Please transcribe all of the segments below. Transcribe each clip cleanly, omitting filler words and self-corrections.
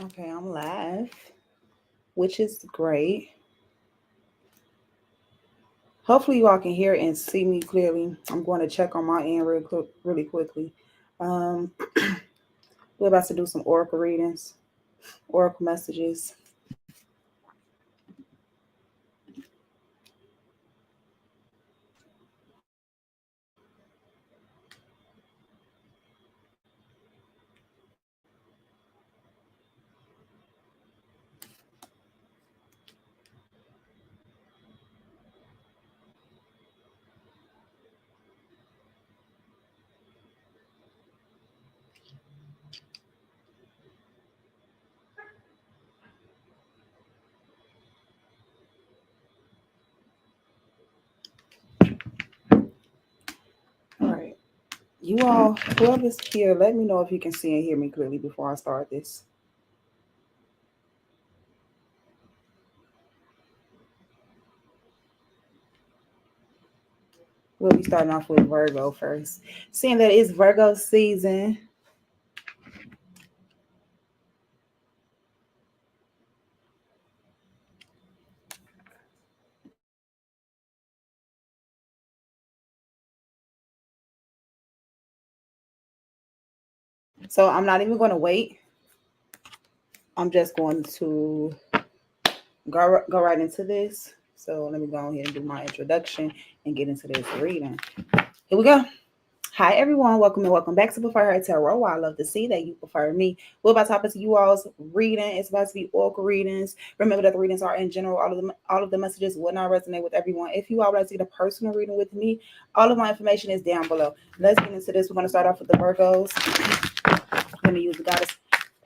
Okay, I'm live, which is great. Hopefully, you all can hear and see me clearly. I'm going to check on my end really quickly. Um, we're about to do some oracle readings, oracle messages. All right, you all, whoever's here, let me know if you can see and hear me clearly before I start this. We'll be starting off with Virgo first. Seeing that it's Virgo season, so I'm not even going to wait. I'm just going to go right into this. So let me go ahead and do my introduction and get into this reading. Here we go. Hi everyone, welcome and welcome back to Preferher Tarot. I love to see that you prefer me. We're about to hop into you all's reading. It's about to be oracle readings. Remember that the readings are in general. All of the messages will not resonate with everyone. If you all would like to get a personal reading with me, all of my information is down below. Let's get into this. We're going to start off with the Virgos. I'm going to use the Goddess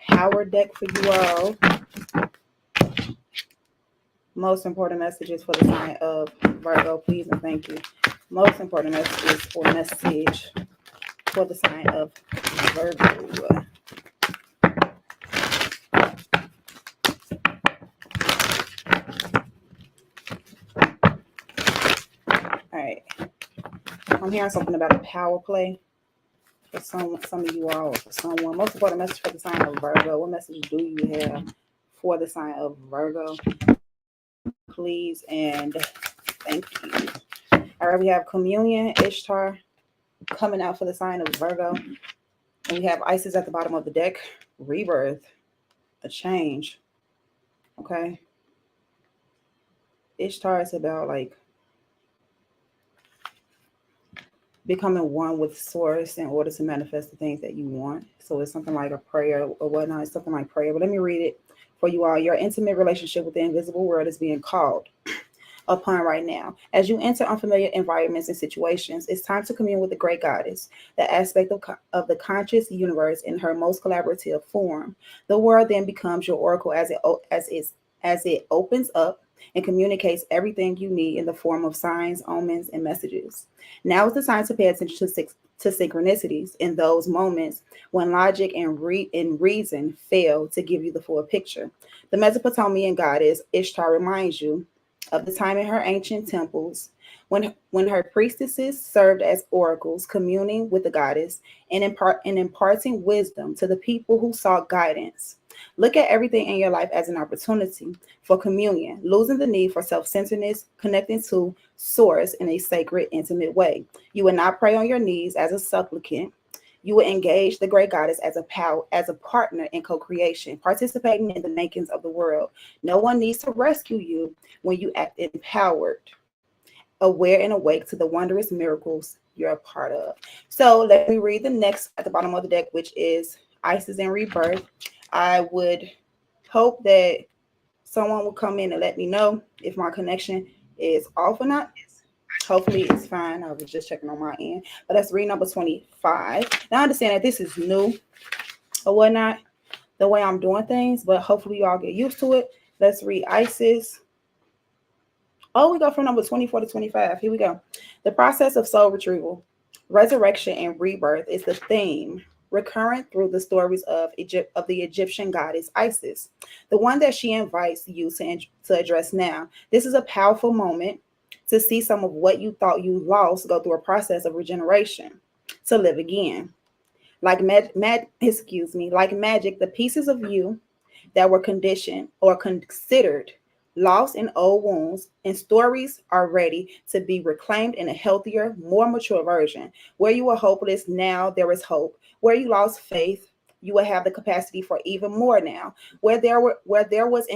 Power deck for you all. Most important messages for the sign of Virgo, please and thank you. Most important message for the sign of Virgo. All right. I'm hearing something about a power play for some of you all, for someone. Most important message for the sign of Virgo. What message do you have for the sign of Virgo? Please and thank you. All right, we have Communion, Ishtar coming out for the sign of Virgo. And we have Isis at the bottom of the deck. Rebirth, a change. Okay. Ishtar is about like becoming one with source in order to manifest the things that you want. So it's something like a prayer or whatnot. It's something like prayer. But let me read it for you all. Your intimate relationship with the invisible world is being called upon right now. As you enter unfamiliar environments and situations, it's time to commune with the great goddess, the aspect of the conscious universe in her most collaborative form. The world then becomes your oracle as it opens up and communicates everything you need in the form of signs, omens, and messages. Now is the time to pay attention to synchronicities in those moments when logic and reason fail to give you the full picture. The Mesopotamian goddess Ishtar reminds you of the time in her ancient temples when her priestesses served as oracles, communing with the goddess and imparting wisdom to the people who sought guidance. Look at everything in your life as an opportunity for communion, losing the need for self-centeredness, connecting to source in a sacred, intimate way. You will not pray on your knees as a supplicant. You will engage the great goddess as a partner in co-creation, participating in the makings of the world. No one needs to rescue you when you act empowered, aware and awake to the wondrous miracles you're a part of. So let me read the next at the bottom of the deck, which is Isis and Rebirth. I would hope that someone will come in and let me know if my connection is off or not. Hopefully it's fine. I was just checking on my end. But let's read number 25. Now I understand that this is new or whatnot, the way I'm doing things, but hopefully you all get used to it. Let's read Isis. Oh, we go from number 24 to 25. Here we go. The process of soul retrieval, resurrection, and rebirth is the theme recurrent through the stories of the Egyptian goddess Isis, the one that she invites you to address now. This is a powerful moment to see some of what you thought you lost go through a process of regeneration to live again. Like like magic, the pieces of you that were conditioned or considered lost in old wounds, and stories are ready to be reclaimed in a healthier, more mature version. Where you were hopeless, now there is hope. Where you lost faith, you will have the capacity for even more now. Where there was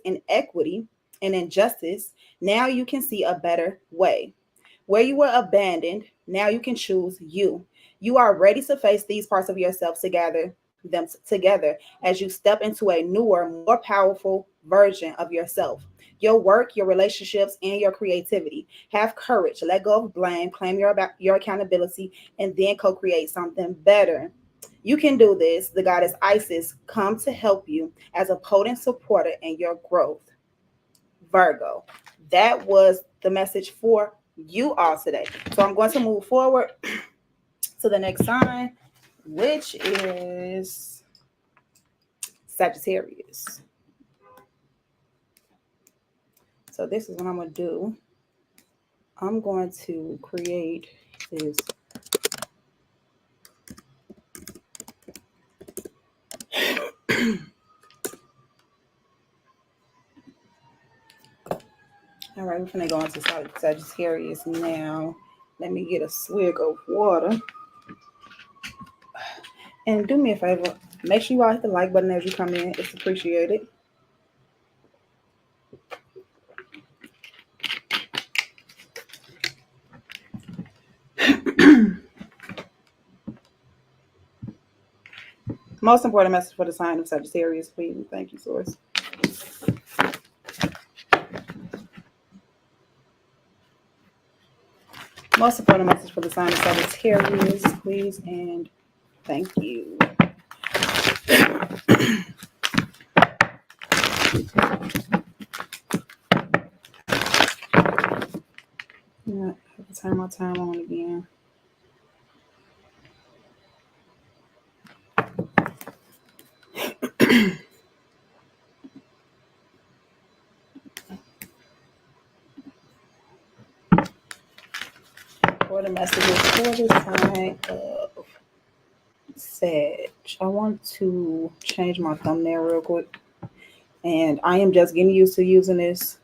inequity and injustice, now you can see a better way. Where you were abandoned, now you can choose you. You are ready to face these parts of yourself together as you step into a newer, more powerful version of yourself. Your work, your relationships, and your creativity. Have courage. Let go of blame. Claim your accountability, and then co-create something better. You can do this. The goddess Isis come to help you as a potent supporter in your growth. Virgo. That was the message for you all today. So I'm going to move forward to the next sign, which is Sagittarius. So this is what I'm going to do. I'm going to create this. All right, we're going to go into Sagittarius now. Let me get a swig of water. And do me a favor, make sure you all hit the like button as you come in. It's appreciated. Most important message for the sign of Sagittarius, please. Thank you, Source. Most important message for the sign of Sagittarius, please, and thank you. Yeah, I have to turn my time on again. For the messages for the sign of Sag, I want to change my thumbnail real quick. And I am just getting used to using this.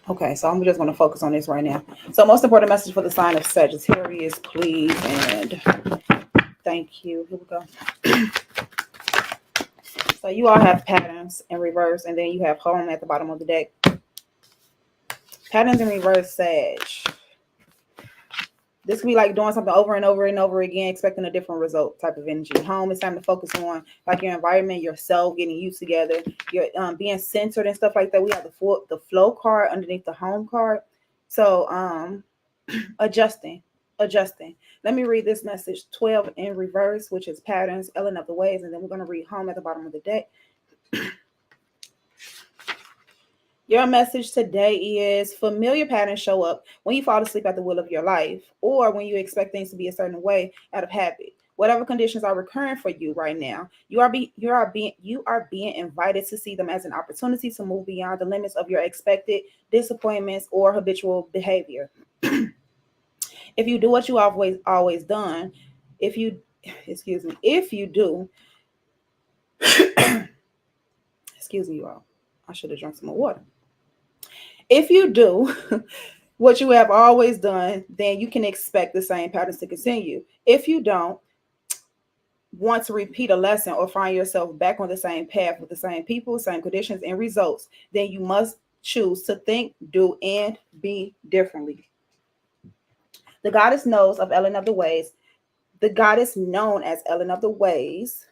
Okay, so I'm just going to focus on this right now. So most important message for the sign of Sagittarius, please, and thank you. Here we go. So you all have patterns in reverse, and then you have home at the bottom of the deck. Patterns in reverse, Sag. This could be like doing something over and over and over again, expecting a different result type of energy. Home is time to focus on like your environment, yourself, getting you together, your being centered and stuff like that. We have the flow card underneath the home card. So adjusting. Let me read this message 12 in reverse, which is patterns, Ellen of the ways, and then we're going to read home at the bottom of the deck. Your message today is familiar patterns show up when you fall asleep at the wheel of your life, or when you expect things to be a certain way out of habit. Whatever conditions are recurring for you right now, you are being invited to see them as an opportunity to move beyond the limits of your expected disappointments or habitual behavior. If you do what you always done, if you do, excuse me, you all, I should have drunk some more water. If you do what you have always done, then you can expect the same patterns to continue. If you don't want to repeat a lesson or find yourself back on the same path with the same people, same conditions, and results, then you must choose to think, do, and be differently. The goddess knows of Ellen of the Ways. The goddess known as Ellen of the Ways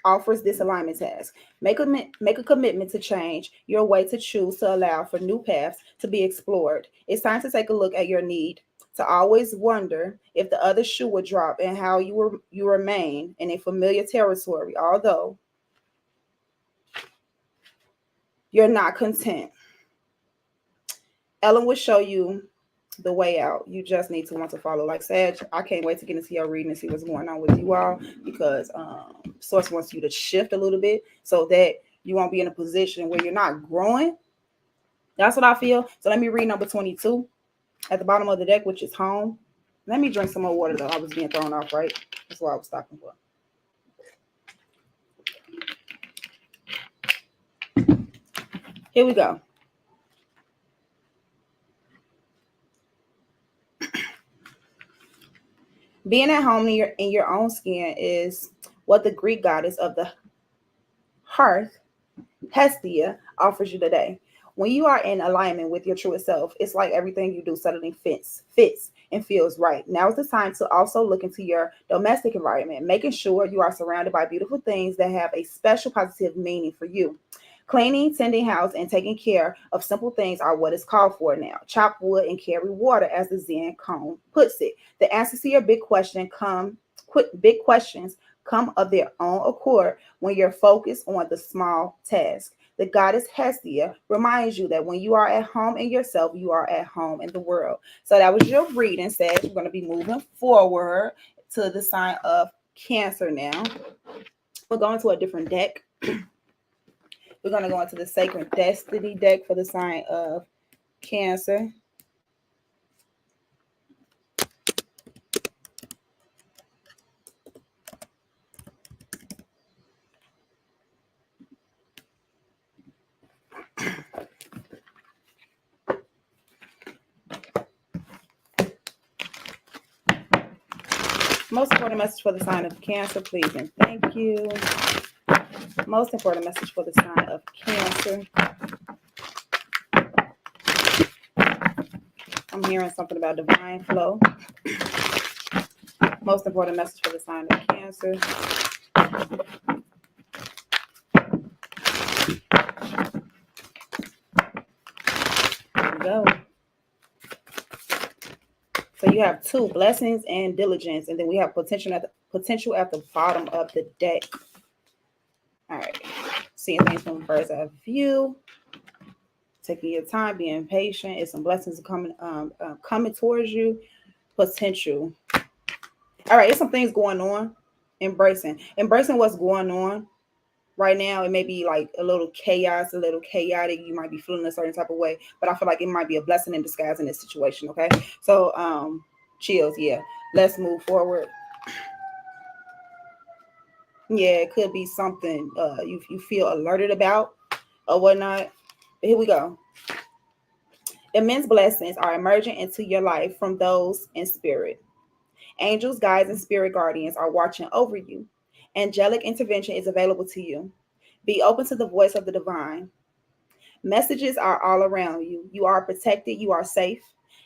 offers this alignment task. Make a commitment to change your way, to choose to allow for new paths to be explored. It's time to take a look at your need to always wonder if the other shoe would drop and how you remain in a familiar territory, although you're not content. Ellen will show you the way out. You just need to want to follow. Like Sag, I can't wait to get into your reading and see what's going on with you all, because Source wants you to shift a little bit so that you won't be in a position where you're not growing. That's what I feel. So let me read number 22. At the bottom of the deck, which is home. Let me drink some more water, though. I was being thrown off, right? That's what I was stopping for. Here we go. Being at home in your own skin is what the Greek goddess of the hearth, Hestia, offers you today. When you are in alignment with your truest self, it's like everything you do suddenly fits and feels right. Now is the time to also look into your domestic environment, making sure you are surrounded by beautiful things that have a special positive meaning for you. Cleaning, tending house, and taking care of simple things are what is called for now. Chop wood and carry water, as the Zen koan puts it. The answers to your big questions come of their own accord when you're focused on the small task. The goddess Hestia reminds you that when you are at home in yourself, you are at home in the world. So that was your reading, Sag. We're going to be moving forward to the sign of Cancer now. We're going to a different deck. We're going to go into the Sacred Destiny deck for the sign of Cancer. Most important message for the sign of Cancer, please, and thank you. Most important message for the sign of Cancer. I'm hearing something about divine flow. Most important message for the sign of Cancer. There we go. So you have two, blessings and diligence, and then we have potential at the bottom of the deck. All right, seeing things from a bird's eye view, taking your time, being patient. It's some blessings coming towards you. Potential. All right, it's some things going on. Embracing what's going on right now. It may be like a little chaos, a little chaotic. You might be feeling a certain type of way, but I feel like it might be a blessing in disguise in this situation. Okay, so chills. Yeah, let's move forward. Yeah, it could be something you feel alerted about or whatnot. But here we go. Immense blessings are emerging into your life from those in spirit. Angels, guides, and spirit guardians are watching over you. Angelic intervention is available to you. Be open to the voice of the divine. Messages are all around you. You are protected. You are safe.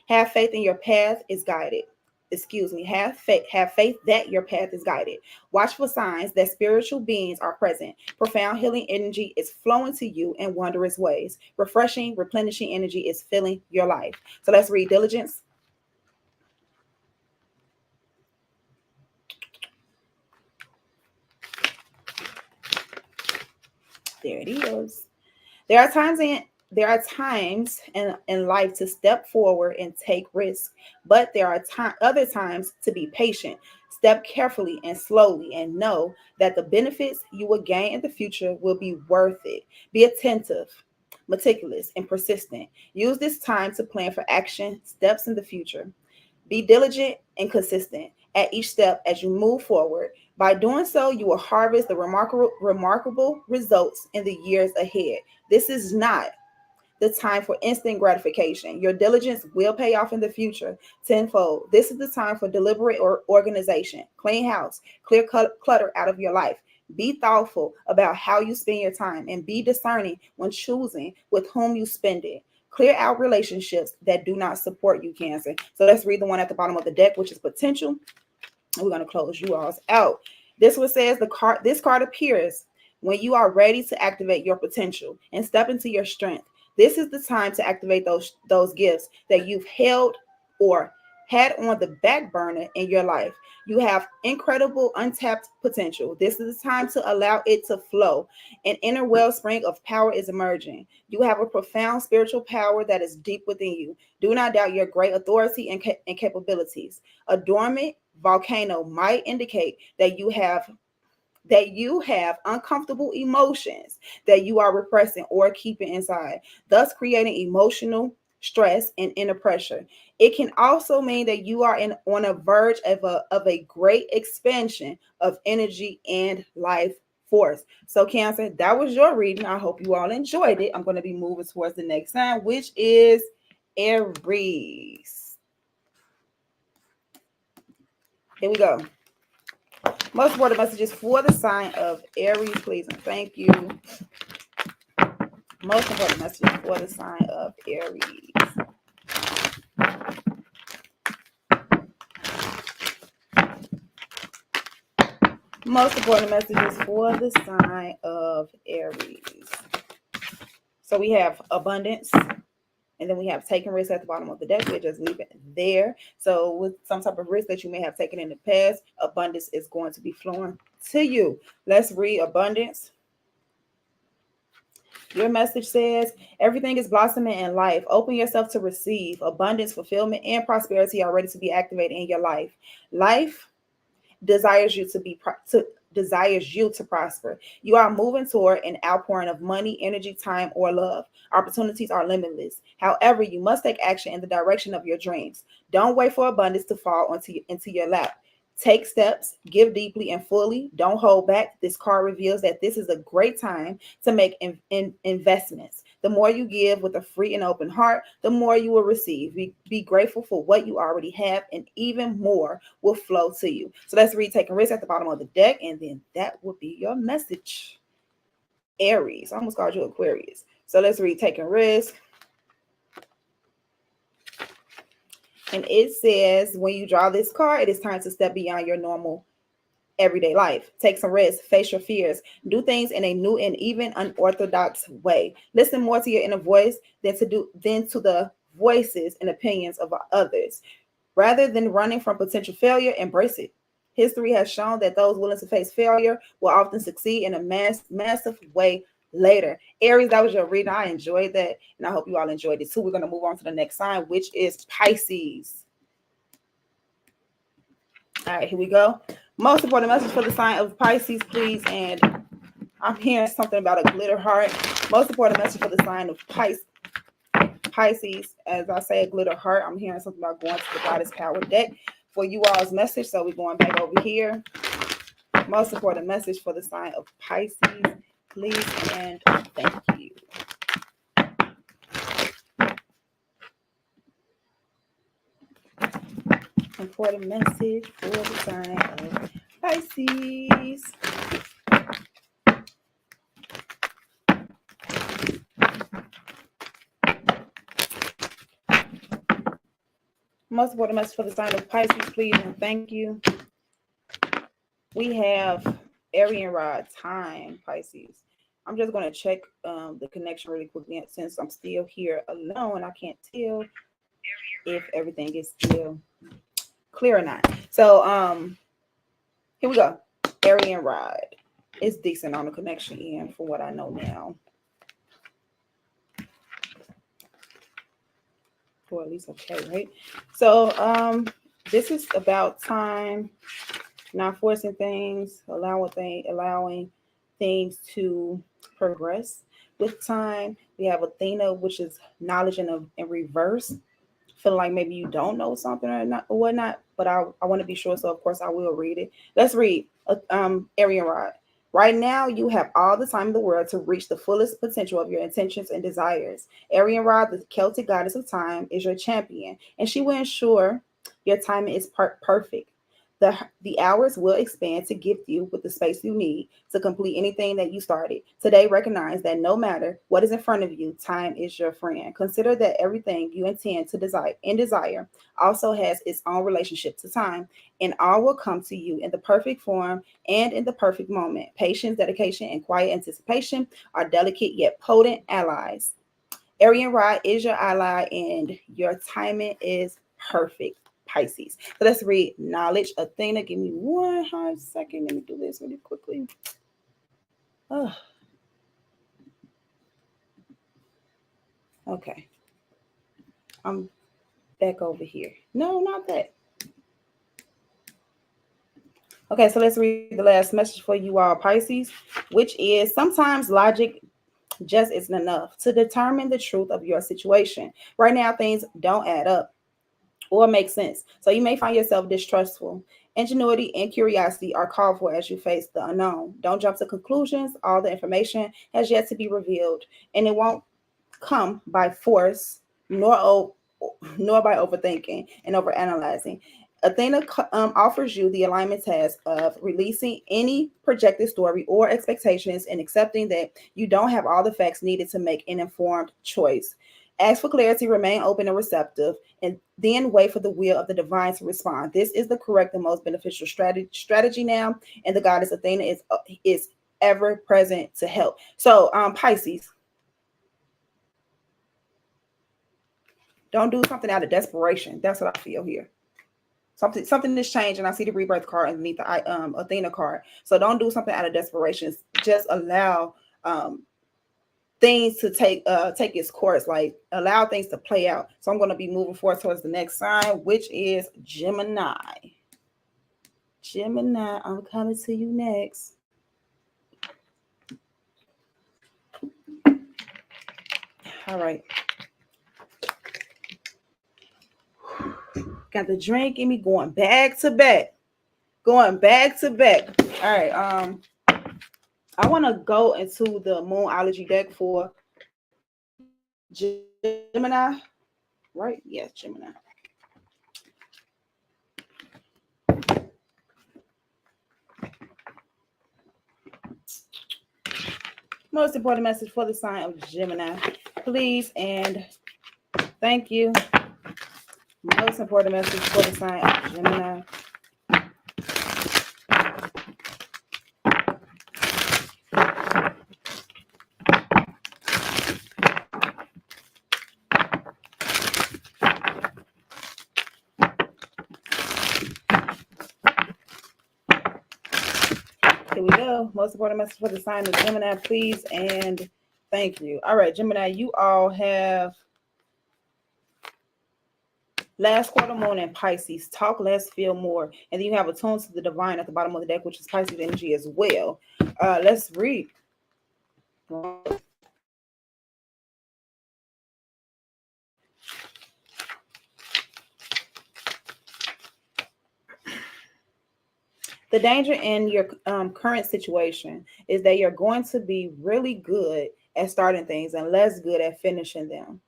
Have faith in your path is guided. Have faith that your path is guided. Watch for signs that spiritual beings are present. Profound healing energy is flowing to you in wondrous ways. Refreshing, replenishing energy is filling your life. So let's read diligence. There it is. There are times in life to step forward and take risks, but there are other times to be patient. Step carefully and slowly and know that the benefits you will gain in the future will be worth it. Be attentive, meticulous, and persistent. Use this time to plan for action steps in the future. Be diligent and consistent at each step as you move forward. By doing so, you will harvest the remarkable results in the years ahead. This is not the time for instant gratification. Your diligence will pay off in the future tenfold. This is the time for deliberate organization. Clean house, clear clutter out of your life. Be thoughtful about how you spend your time and be discerning when choosing with whom you spend it. Clear out relationships that do not support you, Cancer. So let's read the one at the bottom of the deck, which is potential. And we're going to close you all out. This one says this card appears when you are ready to activate your potential and step into your strength. This is the time to activate those gifts that you've held or had on the back burner in your life. You have incredible untapped potential. This is the time to allow it to flow. An inner wellspring of power is emerging. You have a profound spiritual power that is deep within you. Do not doubt your great authority and capabilities. A dormant volcano might indicate that you have uncomfortable emotions that you are repressing or keeping inside, thus creating emotional stress, and inner pressure. It can also mean that you are on a verge of a great expansion of energy and life force. So Cancer, that was your reading. I hope you all enjoyed it. I'm going to be moving towards the next sign, which is Aries. Here we go. Most important messages for the sign of Aries, please, and thank you. Most important messages for the sign of Aries. Most important messages for the sign of Aries. So we have abundance, and then we have taking risks at the bottom of the deck. We'll just leave it there. So with some type of risk that you may have taken in the past, abundance is going to be flowing to you. Let's read abundance. Your message says, everything is blossoming in life. Open yourself to receive. Abundance, fulfillment, and prosperity are ready to be activated in your life. Life desires you to prosper. You are moving toward an outpouring of money, energy, time, or love. Opportunities are limitless. However, you must take action in the direction of your dreams. Don't wait for abundance to fall into your lap. Take steps, give deeply and fully. Don't hold back. This card reveals that this is a great time to make investments. The more you give with a free and open heart, the more you will receive. Be grateful for what you already have, and even more will flow to you. So let's read taking risks at the bottom of the deck, and then that will be your message. Aries. I almost called you Aquarius. So let's read taking risks. And it says, when you draw this card, it is time to step beyond your normal everyday life. Take some risks, face your fears, do things in a new and even unorthodox way. Listen more to your inner voice than to the voices and opinions of others. Rather than running from potential failure, embrace it. History has shown that those willing to face failure will often succeed in a massive way later. Aries, that was your reading. I enjoyed that, and I hope you all enjoyed it too. We're going to move on to the next sign, which is Pisces. All right, here we go. Most important message for the sign of Pisces, please. And I'm hearing something about a glitter heart. Most important message for the sign of Pisces. As I say, a glitter heart, I'm hearing something about going to the Goddess Power deck for you all's message. So we're going back over here. Most important message for the sign of Pisces, please, and thank you. Important message for the sign of Pisces. Most important message for the sign of Pisces, please, and thank you. We have Arian Rod time, Pisces. I'm just going to check the connection really quickly since I'm still here alone. I can't tell if everything is still clear or not. So here we go. Arian Rod. It's decent on the connection end from what I know now. Or at least okay, right? So this is about time, not forcing things, allowing things to progress with time. We have Athena, which is knowledge in reverse. Feeling like maybe you don't know something or not or whatnot, but I want to be sure, so of course I will read it. Let's read Arian Rod. Right now, you have all the time in the world to reach the fullest potential of your intentions and desires. Arian Rod, the Celtic goddess of time, is your champion, and she will ensure your timing is perfect. The hours will expand to gift you with the space you need to complete anything that you started. Today, recognize that no matter what is in front of you, time is your friend. Consider that everything you intend to desire also has its own relationship to time, and all will come to you in the perfect form and in the perfect moment. Patience, dedication, and quiet anticipation are delicate yet potent allies. Arian Rod is your ally, and your timing is perfect. Pisces. So let's read knowledge. Athena, give me 1 hot second. Let me do this really quickly. Oh. Okay. I'm back over here. No, not that. Okay, so let's read the last message for you all, Pisces, which is sometimes logic just isn't enough to determine the truth of your situation. Right now, things don't add up or make sense. So you may find yourself distrustful. Ingenuity and curiosity are called for as you face the unknown. Don't jump to conclusions. All the information has yet to be revealed, and it won't come by force nor nor by overthinking and overanalyzing. Athena offers you the alignment task of releasing any projected story or expectations and accepting that you don't have all the facts needed to make an informed choice. Ask for clarity, remain open and receptive, and then wait for the will of the divine to respond. This is the correct and most beneficial strategy now, and the goddess Athena is ever present to help. So, Pisces, don't do something out of desperation. That's what I feel here. Something is changing. I see the rebirth card underneath the Athena card. So don't do something out of desperation. Just allow things to take its course. Like allow things to play out. So I'm going to be moving forward towards the next sign, which is Gemini. Gemini, I'm coming to you next. All right. Got the drink in me going back to back. Going back to back. All right. I want to go into the Moonology deck for Gemini. Right? Yes, Gemini. Most important message for the sign of Gemini. Please and thank you. Most important message for the sign of Gemini. Here we go. Most important message for the sign of Gemini, please and thank you. All right, Gemini, you all have last quarter moon and Pisces. Talk less, feel more. And then you have attuned to the divine at the bottom of the deck, which is Pisces energy as well. Let's read. The danger in your current situation is that you're going to be really good at starting things and less good at finishing them.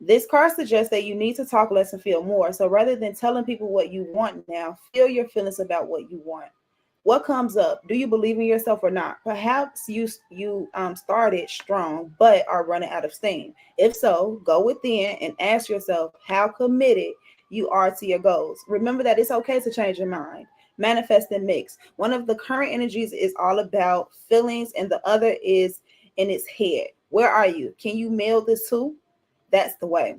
This card suggests that you need to talk less and feel more. So rather than telling people what you want now, feel your feelings about what you want. What comes up? Do you believe in yourself or not? Perhaps you started strong but are running out of steam. If so, go within and ask yourself how committed you are to your goals. Remember that it's okay to change your mind. Manifest and mix. One of the current energies is all about feelings and the other is in its head. Where are you? Can you meld this too? That's the way.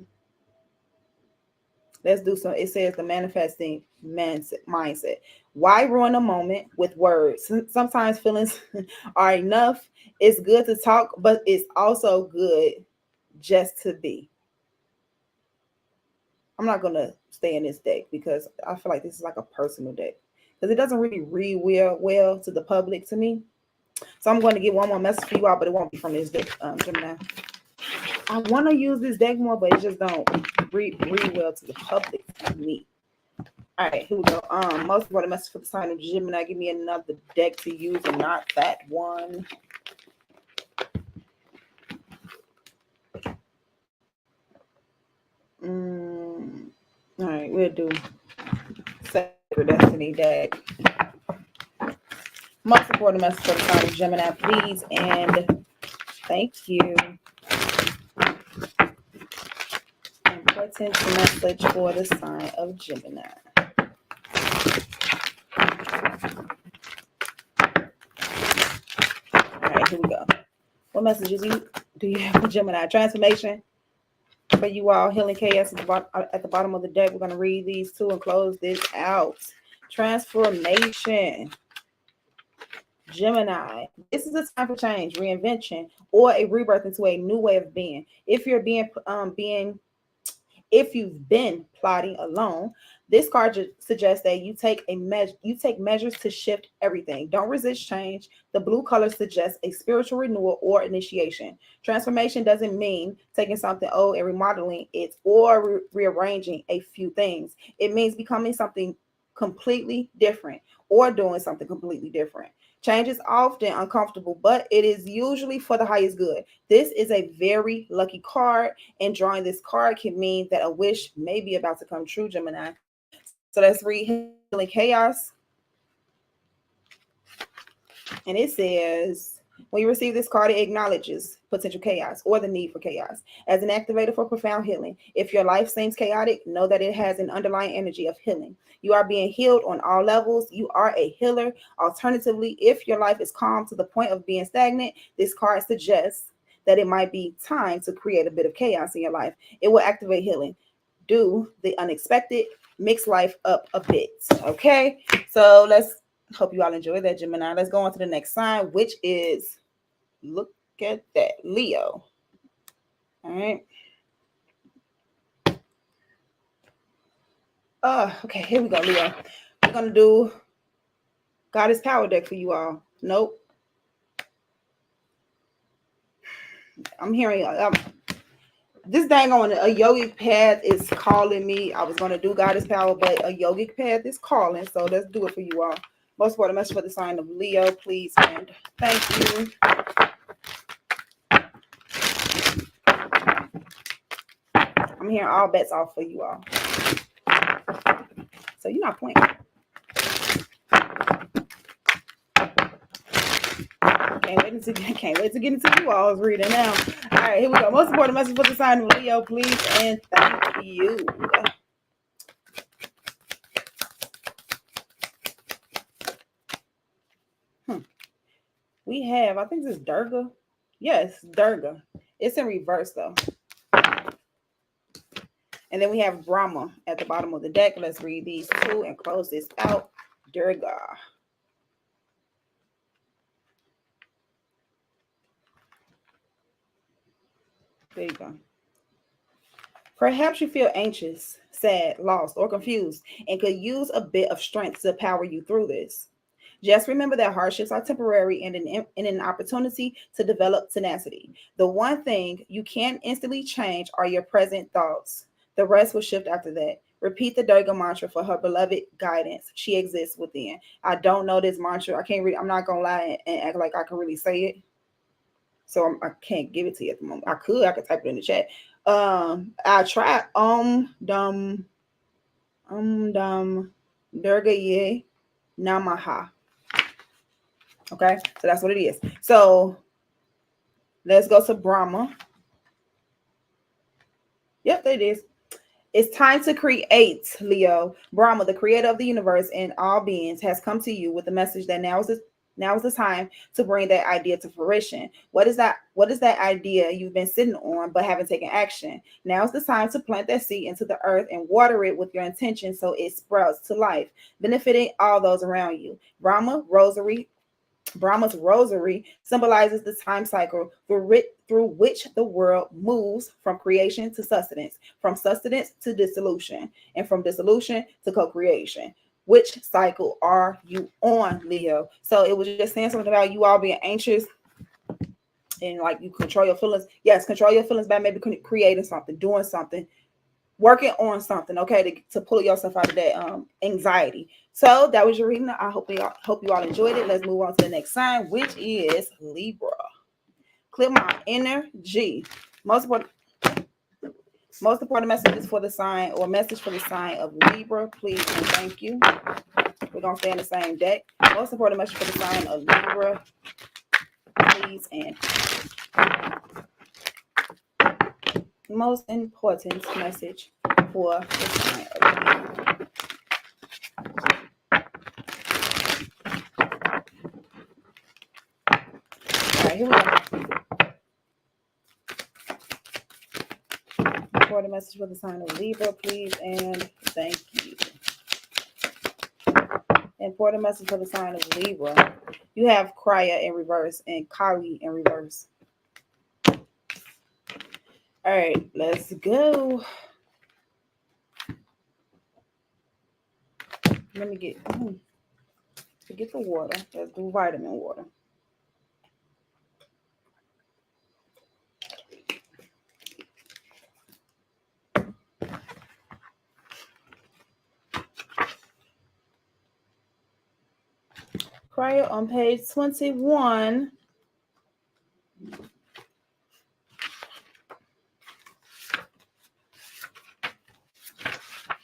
Let's do some. It says the manifesting mindset. Why ruin a moment with words? Sometimes feelings are enough. It's good to talk, but it's also good just to be. I'm not going to stay in this deck because I feel like this is like a personal deck because it doesn't really read well to the public to me. So I'm going to get one more message for you all, but it won't be from this deck, Gemini. I want to use this deck more, but it just don't read well to the public to me. All right, here we go. Most important message for the sign of Gemini. Give me another deck to use and not that one. All right, we'll do Sacred Destiny deck. Most important message for the sign of Gemini, please and thank you. Important message for the sign of Gemini. All right, here we go. What messages do you have for Gemini? Transformation for you all. Healing chaos at the bottom of the deck. We're going to read these two and close this out. Transformation. Gemini. This is a time for change, reinvention, or a rebirth into a new way of being. If you're being If you've been plotting alone, this card suggests that you take measures to shift everything. Don't resist change. The blue color suggests a spiritual renewal or initiation. Transformation doesn't mean taking something old and remodeling it or rearranging a few things. It means becoming something completely different or doing something completely different. Change is often uncomfortable, but it is usually for the highest good. This is a very lucky card, and drawing this card can mean that a wish may be about to come true, Gemini. So let's read Healing Chaos. And it says, when you receive this card, it acknowledges potential chaos or the need for chaos as an activator for profound healing. If your life seems chaotic, know that it has an underlying energy of healing. You are being healed on all levels. You are a healer. Alternatively, if your life is calm to the point of being stagnant, this card suggests that it might be time to create a bit of chaos in your life. It will activate healing. Do the unexpected, mix life up a bit. Okay, so let's hope you all enjoy that, Gemini. Let's go on to the next sign, which is, look at that, Leo. All right. Okay, here we go, Leo. We're going to do Goddess Power deck for you all. Nope. I'm hearing this dang on a yogic path is calling me. I was going to do Goddess Power, but a yogic path is calling. So let's do it for you all. Most important message for the sign of Leo, please, and thank you. I'm hearing all bets off for you all. So you're not playing. Can't wait to get into you all's reading now. All right, here we go. Most important message for the sign of Leo, please, and thank you. We have, I think this is Durga. Yes, Durga. It's in reverse though. And then we have Brahma at the bottom of the deck. Let's read these two and close this out. Durga. There you go. Perhaps you feel anxious, sad, lost, or confused and could use a bit of strength to power you through this. Just remember that hardships are temporary and an opportunity to develop tenacity. The one thing you can't instantly change are your present thoughts. The rest will shift after that. Repeat the Durga mantra for her beloved guidance. She exists within. I don't know this mantra. I can't read. I'm not gonna lie and act like I can really say it. So I can't give it to you at the moment. I could type it in the chat. I tried dum Durga ye namaha. Okay, so that's what it is. So let's go to Brahma. Yep, there it is. It's time to create, Leo. Brahma, the creator of the universe and all beings, has come to you with the message that now is the time to bring that idea to fruition. What is that? What is that idea you've been sitting on but haven't taken action? Now is the time to plant that seed into the earth and water it with your intention so it sprouts to life, benefiting all those around you. Brahma's rosary symbolizes the time cycle through which the world moves from creation to sustenance, from sustenance to dissolution, and from dissolution to co-creation. Which cycle are you on, Leo? So it was just saying something about you all being anxious and like you control your feelings. Yes, control your feelings by maybe creating something, doing something, working on something, okay, to pull yourself out of that anxiety. So that was your reading. I hope you all enjoyed it. Let's move on to the next sign, which is Libra. Clear my energy. Most important messages for the sign or message for the sign of Libra, please and thank you. We're gonna stay in the same deck. Most important message for the sign of Libra, please and most important message for the sign of Libra. All right, here we go. Important message for the sign of Libra, please and thank you. Important message for the sign of Libra. You have Krya in reverse and Kali in reverse. All right, let's go. Let me get the water. Let's do vitamin water. Prayer on page 21.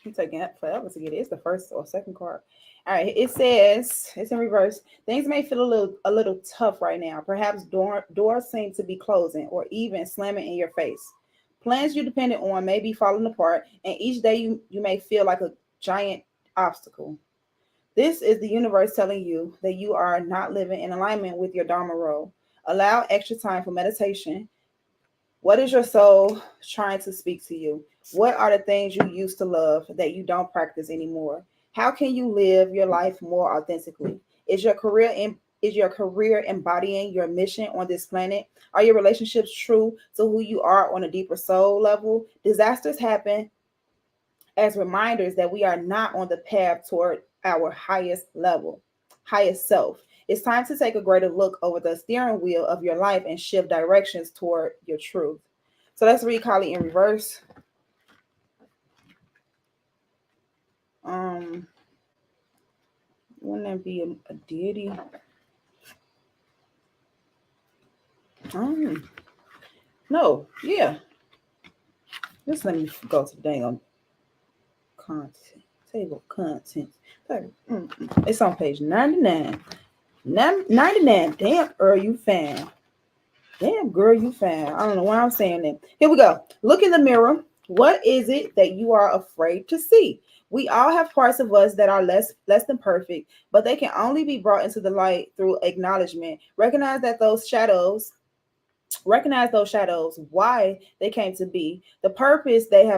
I'm taking it forever to get it. It's the first or second card. All right, it says, it's in reverse. Things may feel a little tough right now. Perhaps doors seem to be closing or even slamming in your face. Plans you depended on may be falling apart, and each day you may feel like a giant obstacle. This is the universe telling you that you are not living in alignment with your Dharma role. Allow extra time for meditation. What is your soul trying to speak to you? What are the things you used to love that you don't practice anymore? How can you live your life more authentically? Is your career embodying your mission on this planet? Are your relationships true to who you are on a deeper soul level? Disasters happen as reminders that we are not on the path toward our highest self. It's time to take a greater look over the steering wheel of your life and shift directions toward your truth. So let's read Kali in reverse. Wouldn't that be a deity? No, yeah. Just let me go to the dang on content. Table of contents. It's on page 99. 99. Damn, Earl, you fan. Damn, girl, you fan. I don't know why I'm saying that. Here we go. Look in the mirror. What is it that you are afraid to see? We all have parts of us that are less than perfect, but they can only be brought into the light through acknowledgement. Recognize those shadows, why they came to be, the purpose they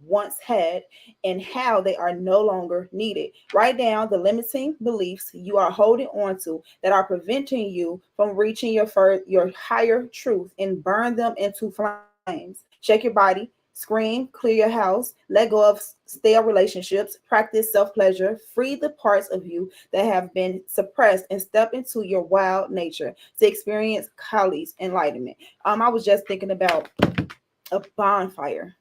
once had, and how they are no longer needed. Write down the limiting beliefs you are holding on to that are preventing you from reaching your higher truth, and burn them into flames. Shake your body, scream, clear your house, let go of stale relationships, practice self-pleasure, free the parts of you that have been suppressed, and step into your wild nature to experience Kali's enlightenment. I was just thinking about a bonfire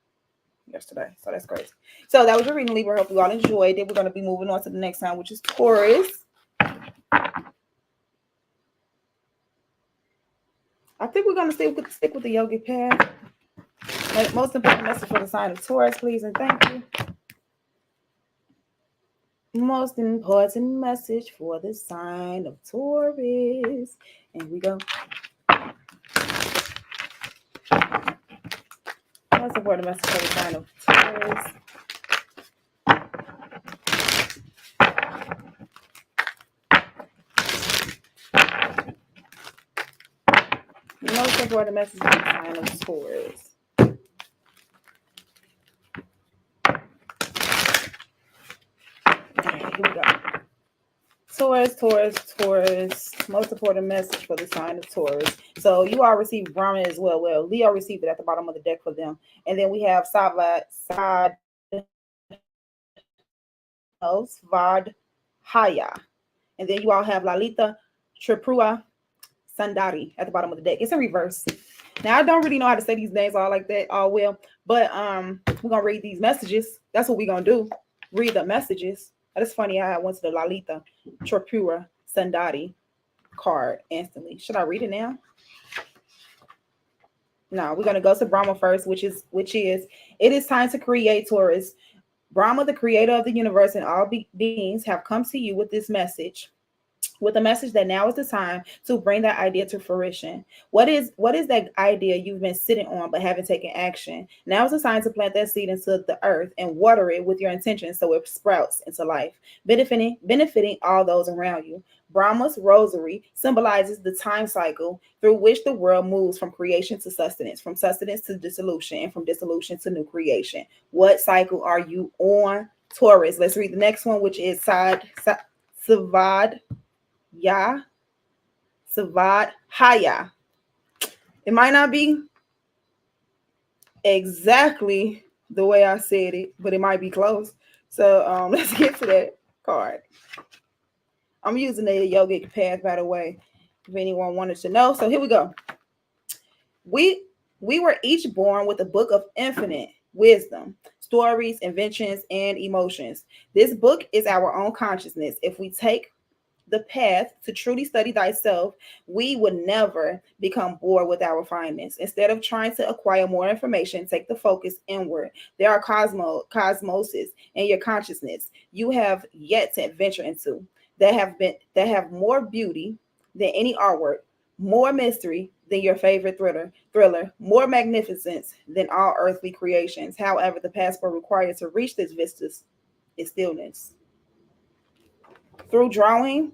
yesterday, so that's crazy. So that was your reading, Libra. Hope you all enjoyed it. We're going to be moving on to the next sign, which is Taurus. I think we're going to stick with the yogi path. Most important message for the sign of Taurus, please and thank you. Most important message for the sign of Taurus. And we go. Most important message for the sign of Taurus. Most important message for the sign of Taurus. Here we go. Taurus. Most important message for the sign of Taurus. So you all received Brahma as well. Well, Leo received it at the bottom of the deck for them. And then we have Svadhaya. And then you all have Lalita Tripura Sundari at the bottom of the deck. It's in reverse. Now, I don't really know how to say these names all like that, all well. But we're going to read these messages. That's what we're going to do. Read the messages. That's funny. I went to the Lalita Tripura Sundari card instantly. Should I read it now? No, we're going to go to Brahma first, which is it is time to create, Taurus. Brahma, the creator of the universe and all beings, have come to you with this message. With a message that now is the time to bring that idea to fruition. What is that idea you've been sitting on but haven't taken action? Now is the time to plant that seed into the earth and water it with your intention so it sprouts into life, benefiting all those around you. Brahma's rosary symbolizes the time cycle through which the world moves from creation to sustenance, from sustenance to dissolution, and from dissolution to new creation. What cycle are you on, Taurus? Let's read the next one, which is Svadhaya. It might not be exactly the way I said it, but it might be close. So let's get to that card. I'm using the yogic path, by the way, if anyone wanted to know. So here we go. We were each born with a book of infinite wisdom, stories, inventions, and emotions. This book is our own consciousness. If we take the path to truly study thyself, we would never become bored with our findings. Instead of trying to acquire more information, take the focus inward. There are cosmoses in your consciousness you have yet to venture into that have more beauty than any artwork, more mystery than your favorite thriller, more magnificence than all earthly creations. However, the passport required to reach this vistas is stillness. Through withdrawing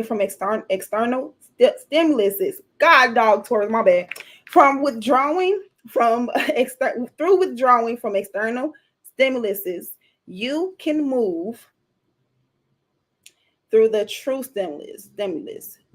from external stimuluses. God dog Taurus, my bad. Through withdrawing from external stimuluses, you can move through the true stimulus,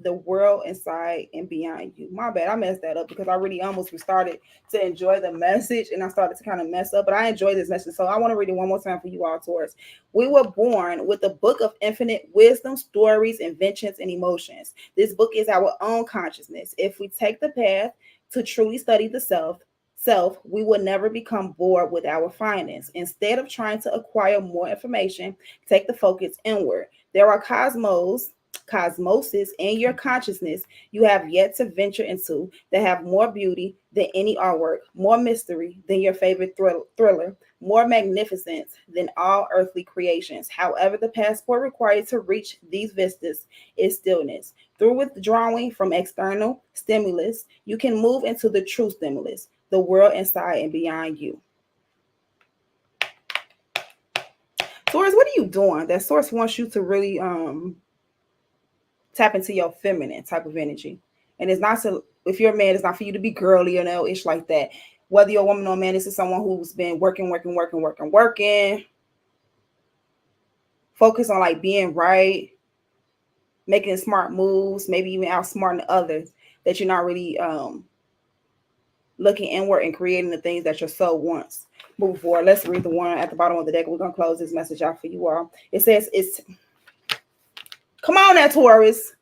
the world inside and beyond you. My bad, I messed that up because I really almost started to enjoy the message and I started to kind of mess up, but I enjoy this message. So I want to read it one more time for you all, Taurus. We were born with a book of infinite wisdom, stories, inventions, and emotions. This book is our own consciousness. If we take the path to truly study the self, we will never become bored with our findings. Instead of trying to acquire more information, take the focus inward. There are cosmoses in your consciousness you have yet to venture into that have more beauty than any artwork, more mystery than your favorite thriller, more magnificence than all earthly creations. However, the passport required to reach these vistas is stillness. Through withdrawing from external stimulus, you can move into the true stimulus, the world inside and beyond you. Taurus, what are you doing? That source wants you to really tap into your feminine type of energy. And it's not to, if you're a man, it's not for you to be girly or no ish like that. Whether you're a woman or a man, this is someone who's been working, focus on like being right, making smart moves, maybe even outsmarting others, that you're not really looking inward and creating the things that your soul wants. Moving forward, let's read the one at the bottom of the deck. We're going to close this message out for you all. It says, come on now, Taurus.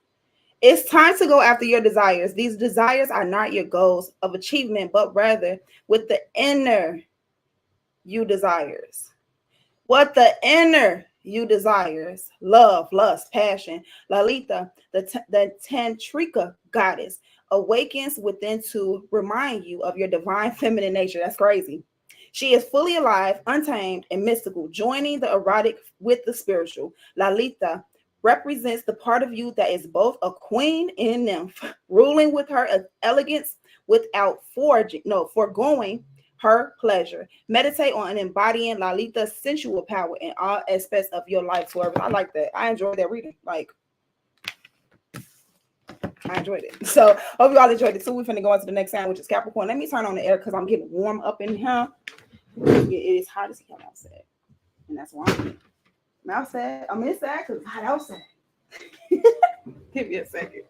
It's time to go after your desires. These desires are not your goals of achievement, but rather with the inner you desires. What the inner you desires: love, lust, passion. Lalita, the Tantrika goddess, awakens within to remind you of your divine feminine nature. That's crazy. She is fully alive, untamed, and mystical, joining the erotic with the spiritual. Lalita represents the part of you that is both a queen and nymph, ruling with her elegance without foregoing her pleasure. Meditate on embodying Lalita's sensual power in all aspects of your life. So I like that. I enjoyed that reading. Like, I enjoyed it. So hope you all enjoyed it too. We're finna go on to the next sign, which is Capricorn. Let me turn on the air because I'm getting warm up in here. It is hot as hell outside. And that's why I'm outside. I'm inside because it's hot outside. Give me a second.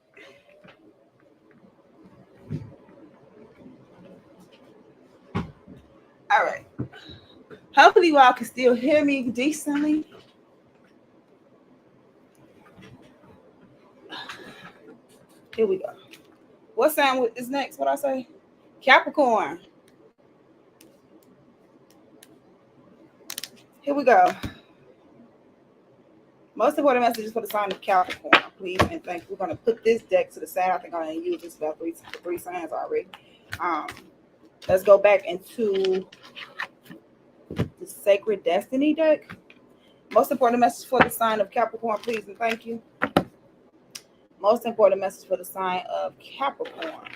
All right. Hopefully you all can still hear me decently. Here we go. What sign is next? What I say? Capricorn. Here we go. Most important messages for the sign of Capricorn, please and thank you. We're going to put this deck to the side. I think I'm going to use this about three signs already. Let's go back into the Sacred Destiny deck. Most important message for the sign of Capricorn, please and thank you. Most important message for the sign of Capricorn.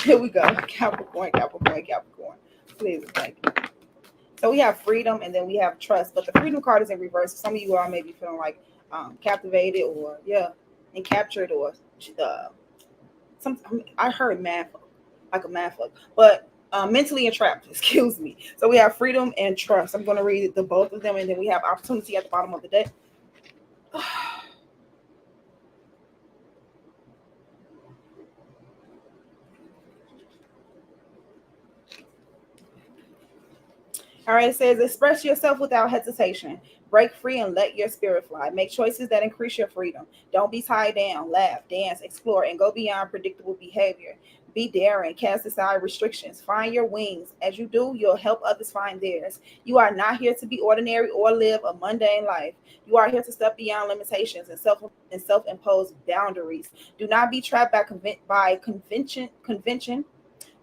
Here we go. Capricorn. Please, thank you. So we have freedom and then we have trust, but the freedom card is in reverse. Some of you all may be feeling like captivated or and captured or I heard math. like a math fuck, but mentally entrapped. Excuse me. So we have freedom and trust. I'm going to read the both of them, and then we have opportunity at the bottom of the deck. All right, it says express yourself without hesitation. Break free and let your spirit fly. Make choices that increase your freedom. Don't be tied down. Laugh, dance, explore, and go beyond predictable behavior. Be daring. Cast aside restrictions. Find your wings. As you do, you'll help others find theirs. You are not here to be ordinary or live a mundane life. You are here to step beyond limitations and self-imposed boundaries. Do not be trapped by convention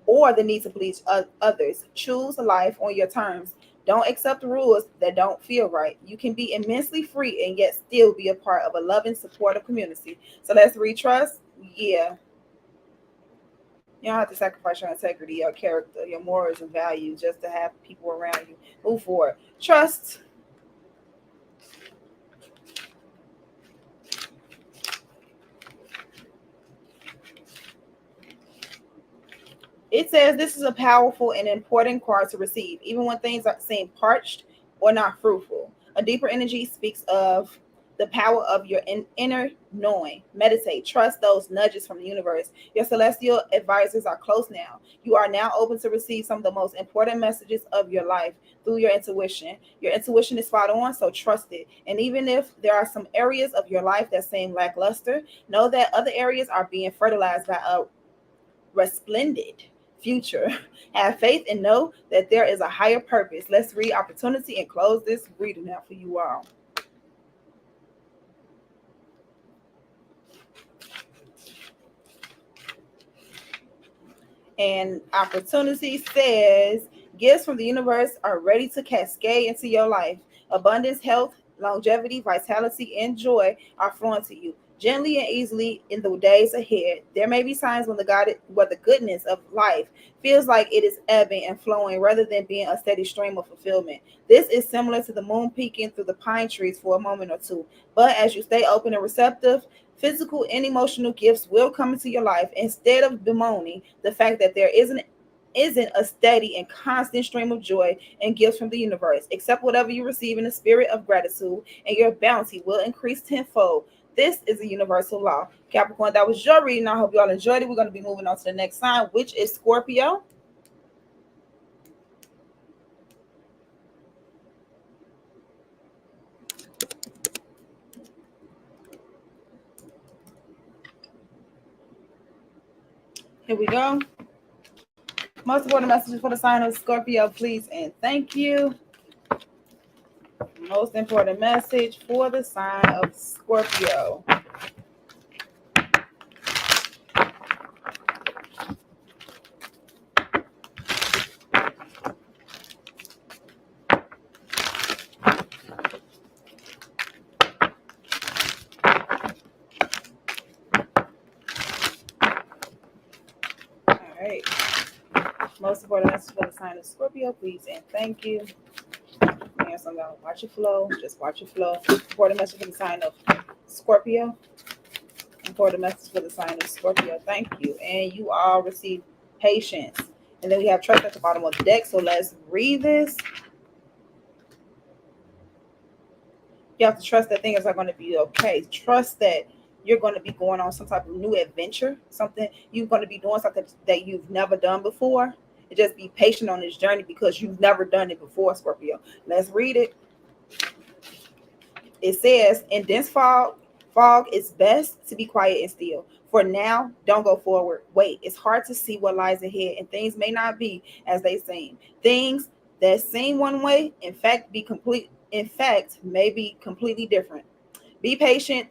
or the need to please others. Choose a life on your terms. Don't accept rules that don't feel right. You can be immensely free and yet still be a part of a loving, supportive community. So let's retrust. Yeah, you don't have to sacrifice your integrity, your character, your morals, and values just to have people around you. Move forward. Trust. It says this is a powerful and important card to receive, even when things seem parched or not fruitful. A deeper energy speaks of the power of your inner knowing. Meditate, trust those nudges from the universe. Your celestial advisors are close now. You are now open to receive some of the most important messages of your life through your intuition. Your intuition is spot on, so trust it. And even if there are some areas of your life that seem lackluster, know that other areas are being fertilized by a resplendent future. Have faith and know that there is a higher purpose. Let's read opportunity and close this reading out for you all. And opportunity says gifts from the universe are ready to cascade into your life. Abundance, health, longevity, vitality, and joy are flowing to you gently and easily in the days ahead. There may be signs when where the goodness of life feels like it is ebbing and flowing rather than being a steady stream of fulfillment. This is similar to the moon peeking through the pine trees for a moment or two. But as you stay open and receptive, physical and emotional gifts will come into your life instead of bemoaning the fact that there isn't a steady and constant stream of joy and gifts from the universe. Accept whatever you receive in the spirit of gratitude, and your bounty will increase tenfold. This is a universal law. Capricorn, that was your reading. I hope you all enjoyed it. We're going to be moving on to the next sign, which is Scorpio. Here we go. Most important messages for the sign of Scorpio, please and thank you. Most important message for the sign of Scorpio. All right. Most important message for the sign of Scorpio, please and thank you. So I'm gonna watch it flow. Just watch it flow. Important message for the sign of Scorpio. Important message for the sign of Scorpio. Thank you. And you all receive patience. And then we have trust at the bottom of the deck. So let's read this. You have to trust that things are going to be okay. Trust that you're going to be going on some type of new adventure, something you're going to be doing something that you've never done before. And just be patient on this journey because you've never done it before, Scorpio. Let's read it. It says, in dense fog it's best to be quiet and still. For now, don't go forward. Wait, it's hard to see what lies ahead, and things may not be as they seem. Things that seem one way, in fact, may be completely different. Be patient,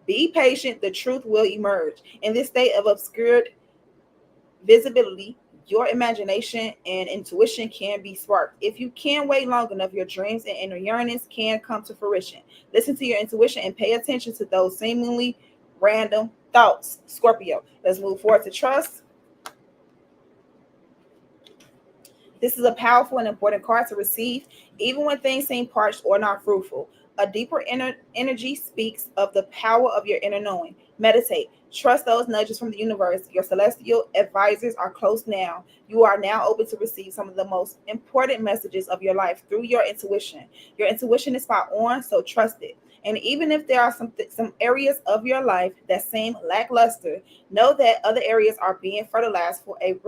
be patient, the truth will emerge. In this state of obscured visibility, your imagination and intuition can be sparked. If you can wait long enough, your dreams and inner yearnings can come to fruition. Listen to your intuition and pay attention to those seemingly random thoughts. Scorpio, let's move forward to trust. This is a powerful and important card to receive, even when things seem parched or not fruitful. A deeper inner energy speaks of the power of your inner knowing. Meditate. Trust those nudges from the universe. Your celestial advisors are close now. You are now open to receive some of the most important messages of your life through your intuition. Your intuition is spot on, so trust it. And even if there are some areas of your life that seem lackluster, know that other areas are being fertilized for a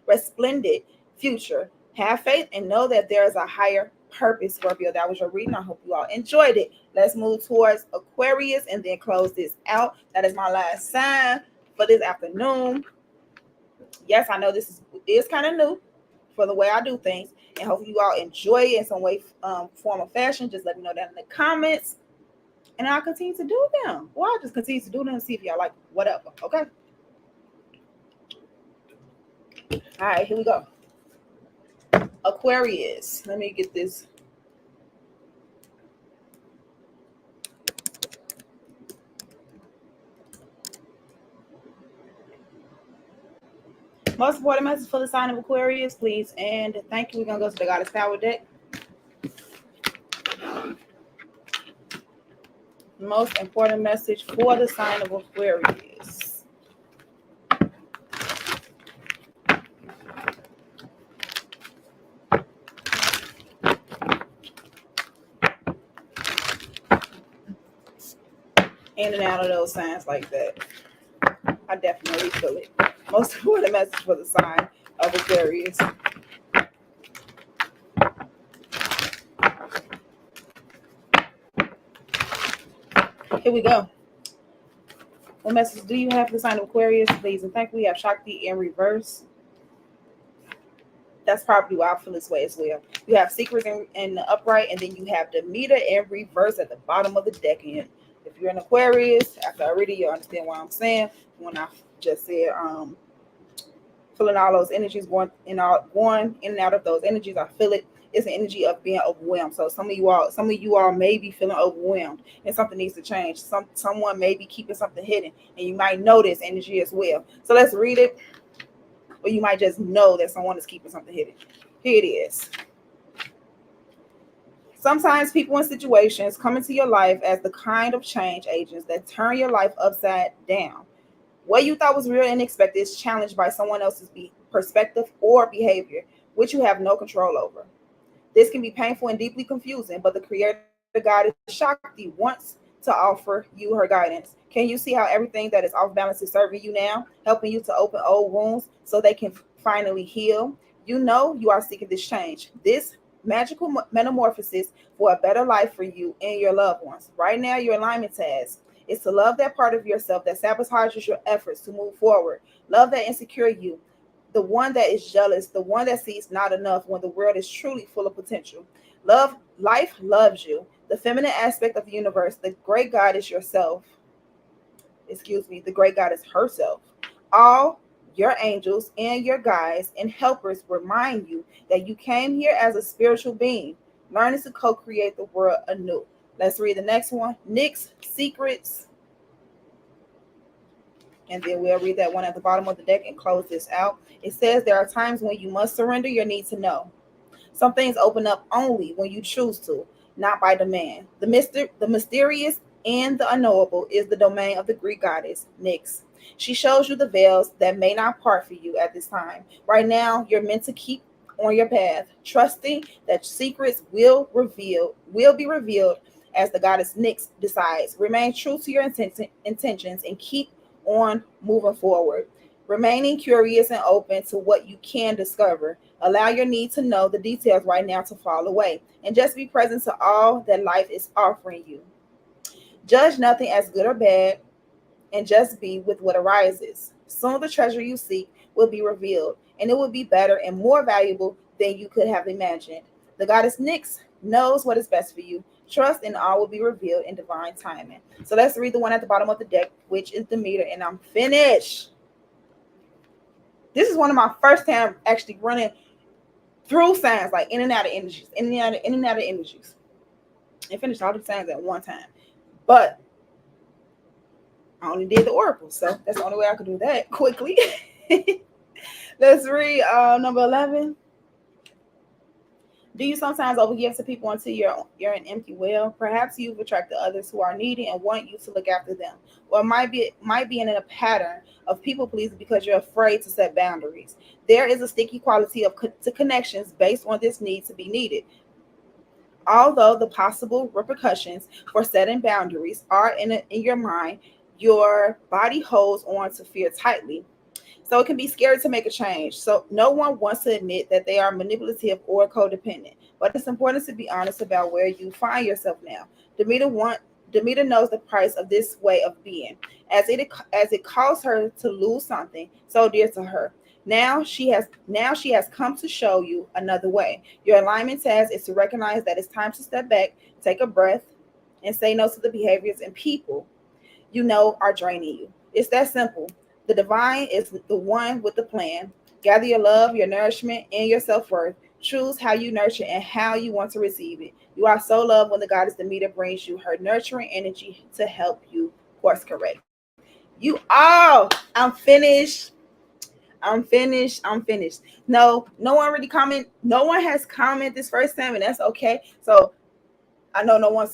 resplendent future. Have faith and know that there is a higher purpose, Scorpio. That was your reading. I hope you all enjoyed it. Let's move towards Aquarius and then close this out. That is my last sign for this afternoon. Yes, I know this is kind of new for the way I do things, and hopefully you all enjoy it in some way, form, or fashion. Just let me know that in the comments, and I'll continue to do them. Or I'll just continue to do them and see if y'all like whatever. Okay. All right, here we go. Aquarius. Let me get this. Most important message for the sign of Aquarius, please. And thank you. We're going to go to the Goddess Power deck. Most important message for the sign of Aquarius. In and out of those signs like that. I definitely feel it. Most important message for the sign of Aquarius. Here we go. What message do you have for the sign of Aquarius, please? And thank you. We have Shakti in reverse. That's probably why I feel this way as well. You have Secrets in the upright, and then you have Demeter in reverse at the bottom of the deck. And if you're an Aquarius, after I read it, you'll understand what I'm saying. When I just said, feeling all those energies going in and out of those energies, I feel it. It's an energy of being overwhelmed. So some of you all may be feeling overwhelmed, and something needs to change. Someone may be keeping something hidden, and you might know this energy as well. So let's read it. Or you might just know that someone is keeping something hidden. Here it is. Sometimes people and situations come into your life as the kind of change agents that turn your life upside down. What you thought was real and unexpected is challenged by someone else's perspective or behavior, which you have no control over. This can be painful and deeply confusing, but the Creator Goddess Shakti wants to offer you her guidance. Can you see how everything that is off balance is serving you now, helping you to open old wounds so they can finally heal? You know you are seeking this change, this magical metamorphosis for a better life for you and your loved ones. Right now, your alignment task is to love that part of yourself that sabotages your efforts to move forward. Love that insecure you, the one that is jealous, the one that sees not enough when the world is truly full of potential. Life loves you. The feminine aspect of the universe, the great goddess yourself, the great goddess herself. All your angels and your guides and helpers remind you that you came here as a spiritual being, learning to co-create the world anew. Let's read the next one. Nyx Secrets. And then we'll read that one at the bottom of the deck and close this out. It says there are times when you must surrender your need to know. Some things open up only when you choose to, not by demand. The mysterious and the unknowable is the domain of the Greek goddess, Nyx. She shows you the veils that may not part for you at this time. Right now, you're meant to keep on your path, trusting that secrets will be revealed as the goddess Nyx decides. Remain true to your intentions and keep on moving forward, remaining curious and open to what you can discover. Allow your need to know the details right now to fall away, and just be present to all that life is offering you. Judge nothing as good or bad, and just be with what arises. Soon the treasure you seek will be revealed, and it will be better and more valuable than you could have imagined. The goddess Nyx knows what is best for you. Trust and all will be revealed in divine timing. So let's read the one at the bottom of the deck, which is Demeter, and I'm finished. This is one of my first time actually running through signs, like in and out of energies, in and out of energies. And finished all the signs at one time. But I only did the oracle, so that's the only way I could do that quickly. Let's read number 11. Do you sometimes overgive to people until you're an empty well? Perhaps you've attracted others who are needy and want you to look after them, or might be in a pattern of people pleasing because you're afraid to set boundaries. There is a sticky quality to connections based on this need to be needed. Although the possible repercussions for setting boundaries are in your mind, your body holds on to fear tightly, so it can be scary to make a change. So no one wants to admit that they are manipulative or codependent, but it's important to be honest about where you find yourself now. Demeter knows the price of this way of being, as it caused her to lose something so dear to her. Now she has come to show you another way. Your alignment task is to recognize that it's time to step back, take a breath, and say no to the behaviors and people you know are draining you. It's that simple. The divine is the one with the plan. Gather your love, your nourishment, and your self worth. Choose how you nurture and how you want to receive it. You are so loved when the goddess Demeter brings you her nurturing energy to help you course correct. You all, I'm finished. I'm finished. No one really comment. No one has commented this first time, and that's okay. So I know no one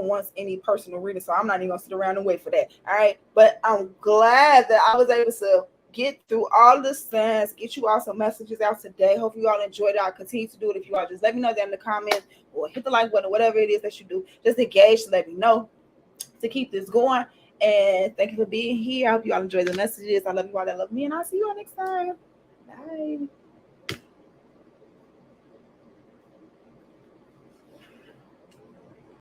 wants any personal reading, so I'm not even gonna sit around and wait for that. All right, but I'm glad that I was able to get through all the signs, get you all some messages out today. Hope you all enjoyed it. I'll continue to do it. If you all just let me know that in the comments or hit the like button, whatever it is that you do, just engage to let me know to keep this going. And thank you for being here. I hope you all enjoy the messages. I love you all that love me, and I'll see you all next time.